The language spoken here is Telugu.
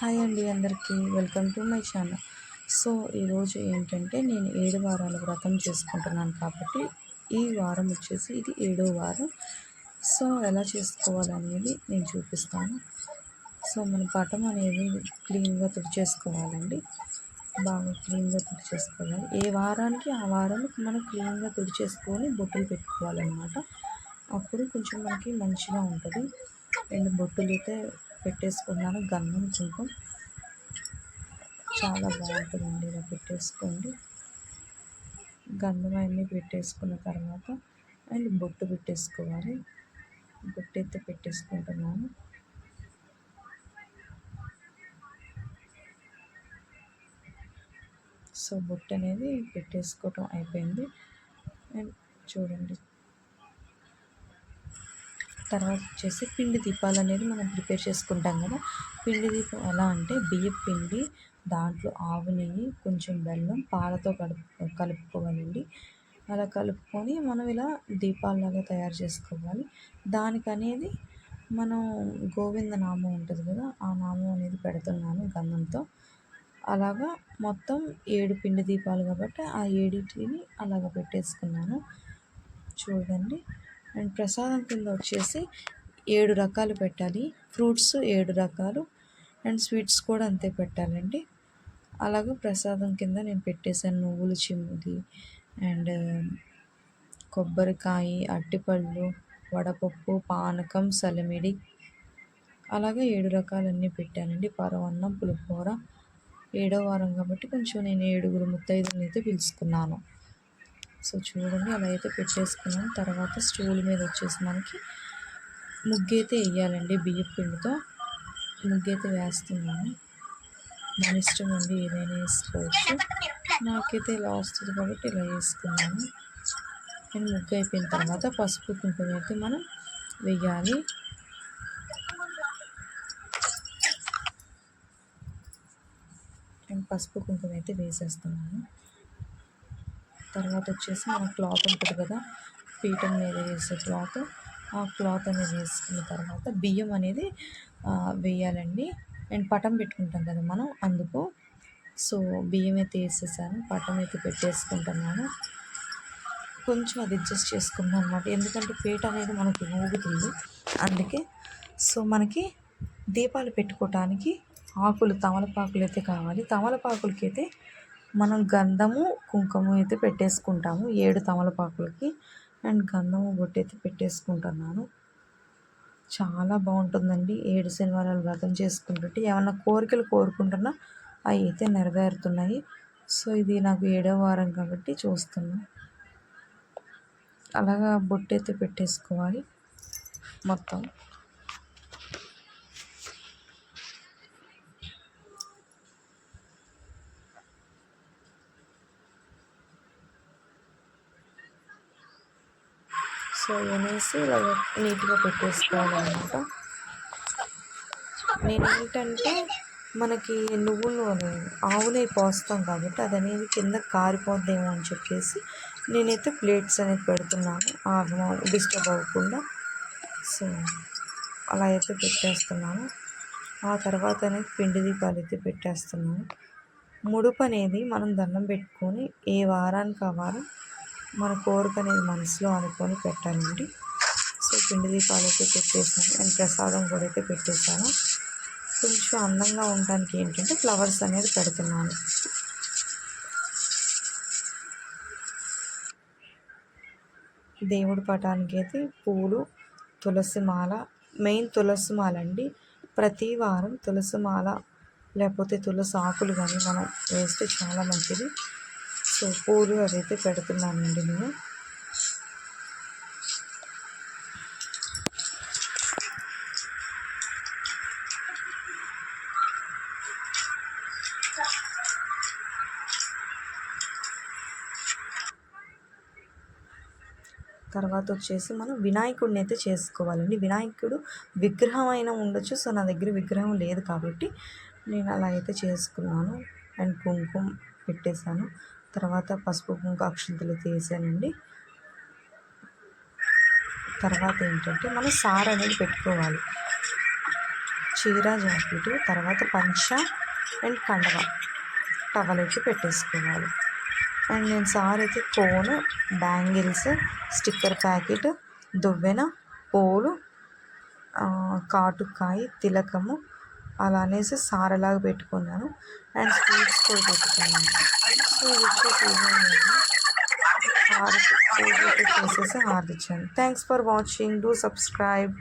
హాయ్ అండి అందరికీ welcome to my channel. So ఈరోజు ఏంటంటే నేను 7 వారాల వ్రతం చేసుకుంటున్నాను కాబట్టి ఈ వారం వచ్చేసి ఇది 7వ వారం. సో ఎలా చేసుకోవాలనేది నేను చూపిస్తాను. సో మన పటం అనేది క్లీన్గా తుడిచేసుకోవాలండి. బాగా క్లీన్గా తుడిచేసుకోవాలి. ఏ వారానికి ఆ వారానికి మనం క్లీన్గా తుడిచేసుకొని బొట్టులు పెట్టుకోవాలన్నమాట. అప్పుడు కొంచెం మనకి మంచిగా ఉంటుంది. 2 బొట్టులు అయితే పెట్టేసుకున్నాను. గంధం కుంకుమ చాలా బాగుంటుందండి. ఇలా పెట్టేసుకోండి. గంధం అన్నీ పెట్టేసుకున్న తర్వాత అండ్ బొట్టు పెట్టేసుకోవాలి. బొట్టు అయితే పెట్టేసుకుంటున్నాను. సో బొట్టు అనేది పెట్టేసుకోవటం అయిపోయింది. అండ్ చూడండి, తర్వాత వచ్చేసి పిండి దీపాలు అనేది మనం ప్రిపేర్ చేసుకుంటాం కదా. పిండి దీపం ఎలా అంటే బియ్యం పిండి, దాంట్లో ఆవు నెయ్యి, కొంచెం బెల్లం, పాలతో కలుపుకోవాలండి. అలా కలుపుకొని మనం ఇలా దీపాలలాగా తయారు చేసుకోవాలి. దానికనేది మనం గోవింద నామం ఉంటుంది కదా, ఆ నామం అనేది పెడుతున్నాను గంధంతో. అలాగా మొత్తం 7 పిండి దీపాలు కాబట్టి ఆ 7టిని అలాగ పెట్టేసుకున్నాను. చూడండి. అండ్ ప్రసాదం కింద వచ్చేసి 7 రకాలు పెట్టాలి. ఫ్రూట్స్ 7 రకాలు అండ్ స్వీట్స్ కూడా అంతే పెట్టాలండి. అలాగే ప్రసాదం కింద నేను పెట్టేశాను నువ్వులు చిమ్మిది అండ్ కొబ్బరికాయ, అరటిపళ్ళు, వడపప్పు, పానకం, సలిమిడి, అలాగే 7 రకాలన్నీ పెట్టానండి. పరమాన్నం, పులిహోర. 7వ వారం కాబట్టి కొంచెం నేను 7 ముత్తైదులను అయితే పిలుచుకున్నాను. సో చూడండి, అలా అయితే పెట్టేసుకున్నాను. తర్వాత స్టూల్ మీద వచ్చేసి మనకి ముగ్గు అయితే వేయాలండి. బియ్యం పిండితో ముగ్గు అయితే వేస్తున్నాను. మన ఇష్టం అండి, ఏదైనా వేసుకోవచ్చు. నాకైతే ఇలా వస్తుంది కాబట్టి ఇలా వేసుకున్నాను. నేను ముగ్గు అయిపోయిన తర్వాత పసుపు కుంకుమ అయితే మనం వేయాలి. నేను పసుపు కుంకుమ అయితే వేసేస్తున్నాను. తర్వాత వచ్చేసి మన క్లాత్ ఉంటుంది కదా, పీఠం మీద వేసే క్లాత్, ఆ క్లాత్ అనేది వేసుకున్న తర్వాత బియ్యం అనేది వేయాలండి. అండ్ పటం పెట్టుకుంటాం కదా మనం, అందుకు సో బియ్యం అయితే వేసేసాను. పటం అయితే పెట్టేసుకుంటున్నాను. కొంచెం అది అడ్జస్ట్ చేసుకున్నాను అనమాట, ఎందుకంటే పీట అనేది మనకి ఊగుతుంది అందుకే. సో మనకి దీపాలు పెట్టుకోవటానికి ఆకులు, తమలపాకులు అయితే కావాలి. తమలపాకులకి అయితే మనం గంధము కుంకుమ అయితే పెట్టేసుకుంటాము 7 తమలపాకులకి. అండ్ గంధము బొట్టు అయితే పెట్టేసుకుంటున్నాను. చాలా బాగుంటుందండి. 7 శనివారాలు వ్రతం చేసుకుంటుంటే ఏమన్నా కోరికలు కోరుకుంటున్నా అవి అయితే నెరవేరుతున్నాయి. సో ఇది నాకు 7వ వారం కాబట్టి చూస్తున్నా. అలాగా బొట్టు అయితే పెట్టేసుకోవాలి మొత్తం. సో అనేసి ఇలా నీట్గా పెట్టేసుకోవాలన్నమాట. నేనేంటంటే మనకి నువ్వులు ఆవు నెయ్యి పోస్తాం కాబట్టి అది అనేది కింద కారిపోద్దేమో అని చెప్పేసి నేనైతే ప్లేట్స్ అనేది పెడుతున్నాను, డిస్టర్బ్ అవ్వకుండా. సో అలా అయితే పెట్టేస్తున్నాను. ఆ తర్వాత అనేది పిండి దీపాలు అయితే పెట్టేస్తున్నాను. ముడుపు అనేది మనం దండం పెట్టుకొని ఏ వారానికి ఆ వారం మన కోరిక అనేది మనసులో అనుకొని పెట్టాలండి. సో పిండి దీపాలు అయితే పెట్టేసాను అండ్ ప్రసాదం కూడా అయితే పెట్టేశాను. కొంచెం అందంగా ఉండడానికి ఏంటంటే ఫ్లవర్స్ అనేది పెడుతున్నాను. దేవుడి పటానికి అయితే పూలు, తులసి మాల, మెయిన్ తులసి మాల అండి. ప్రతి వారం తులసి మాల లేకపోతే తులసి ఆకులు కానీ మనం వేస్తే చాలా మంచిది. సో పూలు అవైతే పెడుతున్నానండి నేను. తర్వాత వచ్చేసి మనం వినాయకుడిని అయితే చేసుకోవాలండి. వినాయకుడు విగ్రహం అయినా ఉండొచ్చు. సో నా దగ్గర విగ్రహం లేదు కాబట్టి నేను అలా అయితే చేసుకున్నాను. అండ్ కుంకుమ పెట్టేశాను. తర్వాత పసుపు కుంకుమ అక్షంతలు అయితే వేసానండి. తర్వాత ఏంటంటే మనం సార అనేది పెట్టుకోవాలి. చీర జాకెట్, తర్వాత పంచ అండ్ కండవ టవల్ అయితే పెట్టేసుకోవాలి. అండ్ నేను సార్ అయితే కోన్, బ్యాంగిల్స్, స్టిక్కర్ ప్యాకెట్, దువ్వెన, పూలు, కాటుకాయ, తిలకము అలా అనేసి సారలాగా పెట్టుకున్నాను. అండ్ స్వీట్స్ కూడా పెట్టుకున్నాను. సో ఇది వచ్చేసి హారతి పూజ చేసేసి హారతి ఇచ్చాను. Thanks for watching. Do subscribe.